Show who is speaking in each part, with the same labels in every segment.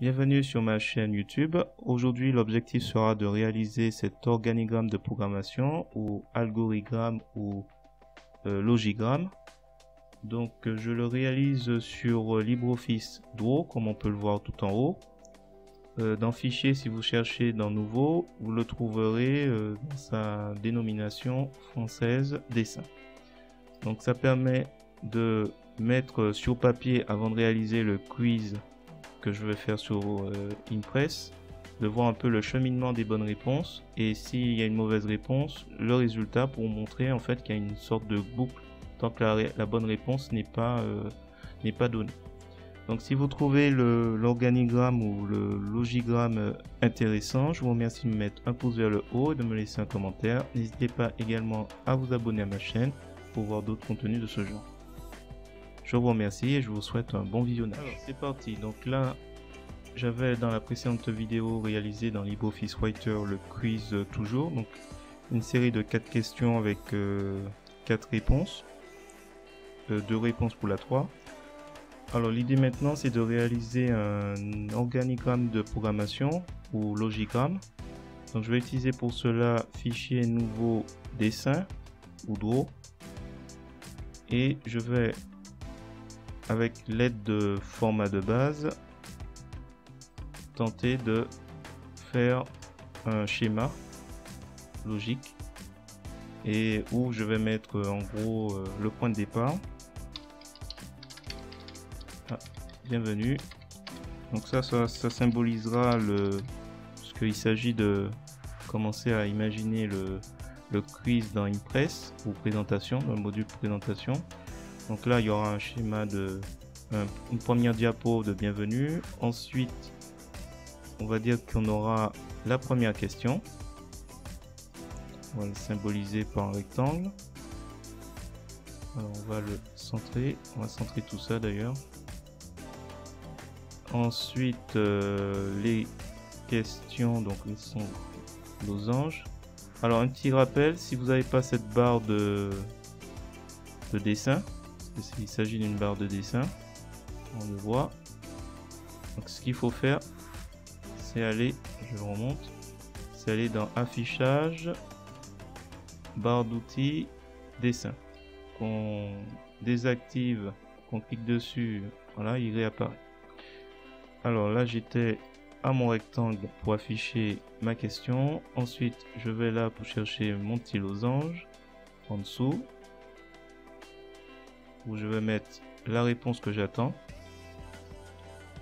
Speaker 1: Bienvenue sur ma chaîne YouTube. Aujourd'hui, l'objectif sera de réaliser cet organigramme de programmation ou algorithme ou logigramme. Donc, je le réalise sur LibreOffice Draw, comme on peut le voir tout en haut. Dans Fichier, si vous cherchez dans Nouveau, vous le trouverez dans sa dénomination française Dessin. Donc, ça permet de mettre sur papier avant de réaliser le quiz que je vais faire sur Impress, de voir un peu le cheminement des bonnes réponses et s'il y a une mauvaise réponse, le résultat pour montrer en fait qu'il y a une sorte de boucle tant que la bonne réponse n'est pas donnée. Donc si vous trouvez l'organigramme ou le logigramme intéressant, je vous remercie de me mettre un pouce vers le haut et de me laisser un commentaire. N'hésitez pas également à vous abonner à ma chaîne pour voir d'autres contenus de ce genre. Je vous remercie et je vous souhaite un bon visionnage. Alors c'est parti, donc là j'avais dans la précédente vidéo réalisé dans LibreOffice Writer le quiz toujours, donc une série de 4 questions avec 4 réponses, 2 réponses pour la 3. Alors l'idée maintenant c'est de réaliser un organigramme de programmation ou logigramme. Donc je vais utiliser pour cela fichier nouveau dessin ou draw et je vais avec l'aide de format de base tenter de faire un schéma logique et où je vais mettre en gros le point de départ. Bienvenue. Donc ça symbolisera ce qu'il s'agit de commencer à imaginer le quiz dans Impress ou présentation, dans le module présentation. Donc là il y aura un schéma une première diapo de bienvenue. Ensuite on va dire qu'on aura la première question. On va le symboliser par un rectangle. Alors on va le centrer. On va centrer tout ça d'ailleurs. Ensuite les questions, donc ils sont losanges. Alors un petit rappel, si vous n'avez pas cette barre de dessin, parce qu'il s'agit d'une barre de dessin, on le voit. Donc ce qu'il faut faire, c'est aller, je remonte, c'est aller dans affichage, barre d'outils, dessin. Qu'on désactive, qu'on clique dessus, voilà, il réapparaît. Alors là j'étais à mon rectangle pour afficher ma question. Ensuite je vais là pour chercher mon petit losange en dessous où je vais mettre la réponse que j'attends.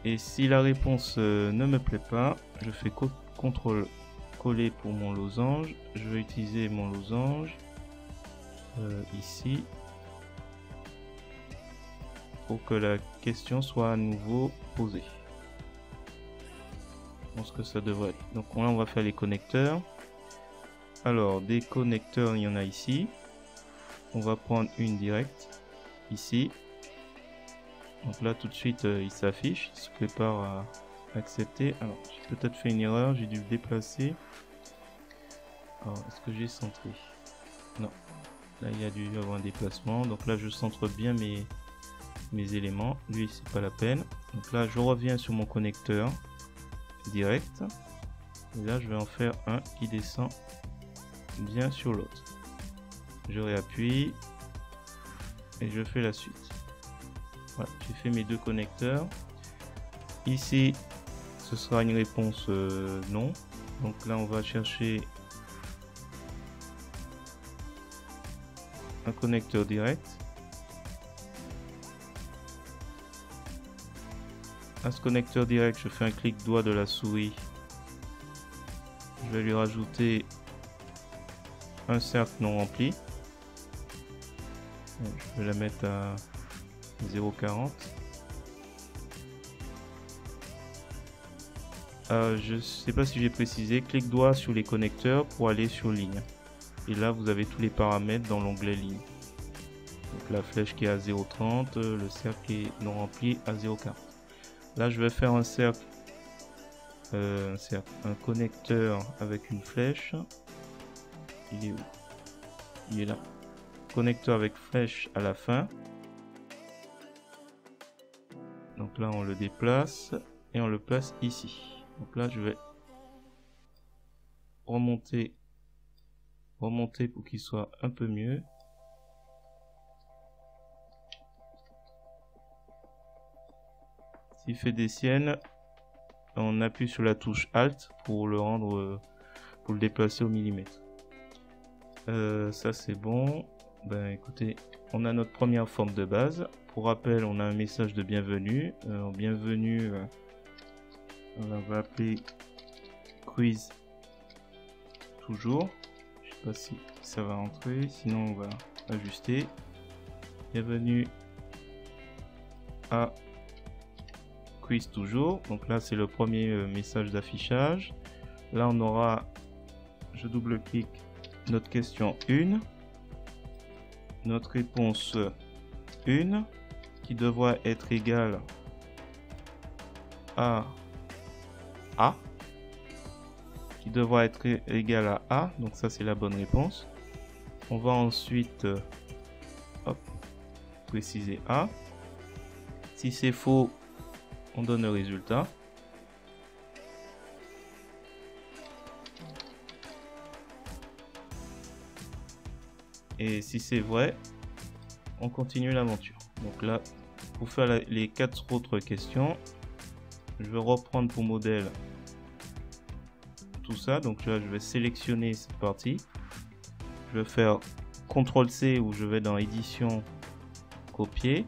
Speaker 1: Et si la réponse ne me plaît pas, je fais CTRL coller pour mon losange. Je vais utiliser mon losange ici pour que la question soit à nouveau posée. Je pense que ça devrait aller. Donc là on va faire les connecteurs. Alors des connecteurs il y en a ici. On va prendre une directe ici. Donc là tout de suite il s'affiche, il se prépare à accepter. Alors j'ai peut-être fait une erreur, j'ai dû le déplacer. Alors est-ce que j'ai centré? Non, là il y a dû y avoir un déplacement. Donc là je centre bien mes éléments. Lui c'est pas la peine. Donc là je reviens sur mon connecteur direct. Et là je vais en faire un qui descend bien sur l'autre. Je réappuie et je fais la suite. Voilà, j'ai fait mes deux connecteurs. Ici ce sera une réponse non. Donc là on va chercher un connecteur direct. À ce connecteur direct je fais un clic doigt de la souris. Je vais lui rajouter un cercle non rempli. Je vais la mettre à 0,40. Je ne sais pas si j'ai précisé, clic droit sur les connecteurs pour aller sur ligne. Et là vous avez tous les paramètres dans l'onglet ligne. Donc la flèche qui est à 0,30, le cercle qui est non rempli à 0,40. Là je vais faire un cercle, un connecteur avec une flèche. Il est où? Il est là. Connecteur avec flèche à la fin. Donc là on le déplace et on le place ici. Donc là je vais remonter pour qu'il soit un peu mieux. S'il fait des siennes, on appuie sur la touche Alt pour le rendre, pour le déplacer au millimètre. Ça c'est bon. Ben écoutez, on a notre première forme de base. Pour rappel, on a un message de bienvenue. Bienvenue, on va appeler quiz toujours. Je sais pas si ça va rentrer, sinon on va ajuster. Bienvenue à quiz toujours. Donc là c'est le premier message d'affichage. Là on aura, je double-clique, notre question 1, notre réponse 1 qui devra être égale à A, qui devra être égal à A, donc ça c'est la bonne réponse. On va ensuite préciser A. Si c'est faux, on donne le résultat. Et si c'est vrai, on continue l'aventure. Donc là, pour faire les 4 autres questions, je vais reprendre pour modèle tout ça. Donc là, je vais sélectionner cette partie. Je vais faire CTRL-C où je vais dans édition, copier.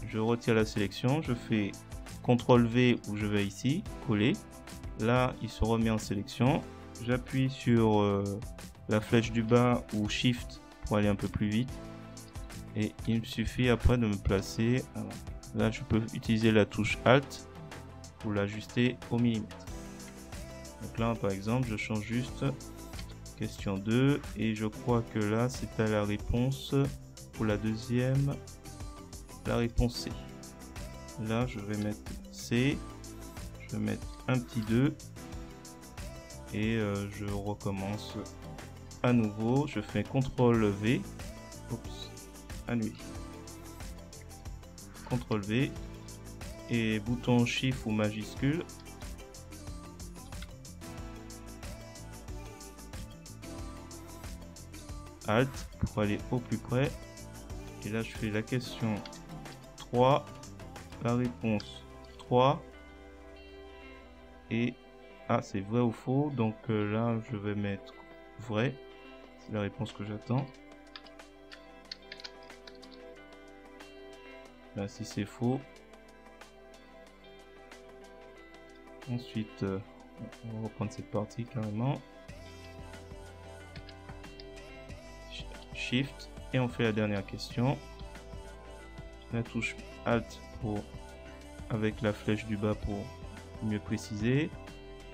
Speaker 1: Je retire la sélection. Je fais CTRL-V où je vais ici, coller. Là, il se remet en sélection. J'appuie sur la flèche du bas ou Shift pour aller un peu plus vite. Et il me suffit après de me placer. Alors, là, je peux utiliser la touche Alt pour l'ajuster au millimètre. Donc là, par exemple, je change juste question 2 et je crois que là, c'est à la réponse pour la deuxième, la réponse C. Là, je vais mettre C, je vais mettre un petit 2 et je recommence à nouveau. Je fais CTRL V, oups, annuler. CTRL V et bouton Shift ou majuscule. Alt pour aller au plus près. Et là, je fais la question 3, la réponse 3. Et c'est vrai ou faux. Donc là, je vais mettre vrai. C'est la réponse que j'attends. Là, si c'est faux. Ensuite, on va reprendre cette partie carrément. Shift et on fait la dernière question. La touche Alt avec la flèche du bas pour mieux préciser.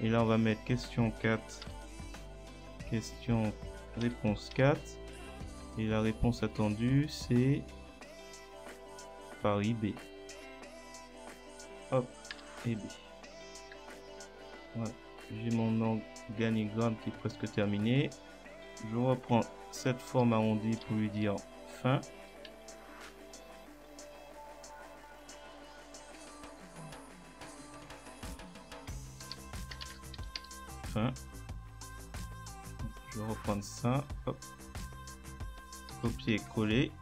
Speaker 1: Et là, on va mettre question 4. Question réponse 4. Et la réponse attendue, c'est Paris B. Hop, et B. Voilà. J'ai mon organigramme qui est presque terminé. Je reprends cette forme arrondie pour lui dire fin. Fin. Je vais reprendre ça. Hop. Copier, coller.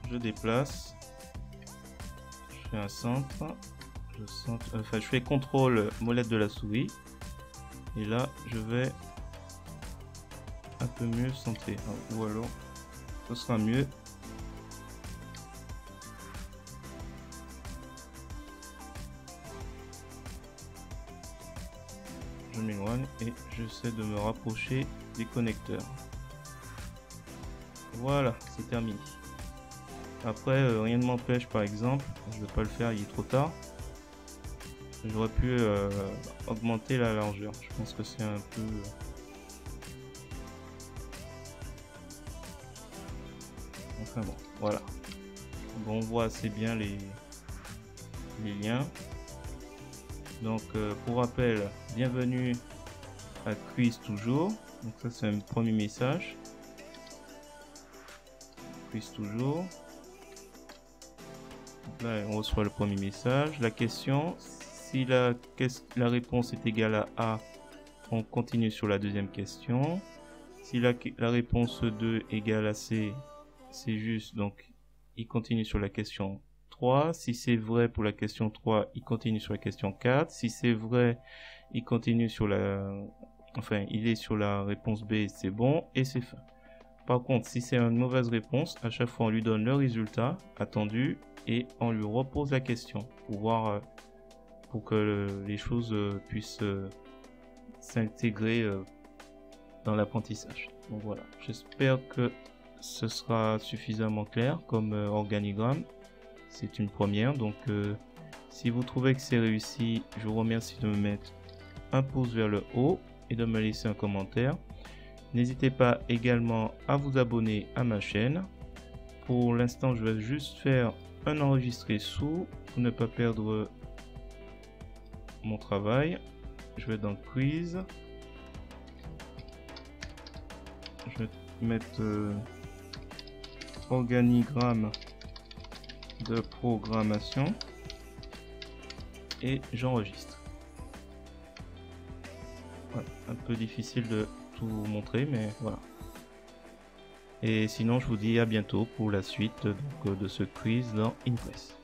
Speaker 1: Je déplace. Je fais un centre. Je fais CTRL molette de la souris. Et là, je vais un peu mieux centrer. Ou alors, ce sera mieux. Je m'éloigne et j'essaie de me rapprocher des connecteurs. Voilà, c'est terminé. Après, rien ne m'empêche, par exemple, je vais pas le faire, il est trop tard. J'aurais pu augmenter la largeur. Je pense que c'est un peu... Enfin bon, voilà. Bon, on voit assez bien les liens. Donc, pour rappel, bienvenue à Quiz toujours. Donc ça, c'est un premier message. Quiz toujours. Là, on reçoit le premier message. La question, si la réponse est égale à A, on continue sur la deuxième question. Si la réponse 2 égale à C, c'est juste, donc il continue sur la question 3. Si c'est vrai pour la question 3, il continue sur la question 4. Si c'est vrai, il continue sur il est sur la réponse B, c'est bon, et c'est fin. Par contre, si c'est une mauvaise réponse, à chaque fois on lui donne le résultat attendu et on lui repose la question pour voir, pour que les choses puissent s'intégrer dans l'apprentissage. Donc voilà, j'espère que ce sera suffisamment clair comme organigramme. C'est une première, donc si vous trouvez que c'est réussi, je vous remercie de me mettre un pouce vers le haut et de me laisser un commentaire. N'hésitez pas également à vous abonner à ma chaîne. Pour l'instant, je vais juste faire un enregistré sous pour ne pas perdre mon travail. Je vais dans quiz. Je vais mettre organigramme de programmation et j'enregistre. Ouais, un peu difficile de tout montrer, mais voilà. Et sinon, je vous dis à bientôt pour la suite donc, de ce quiz dans Impress.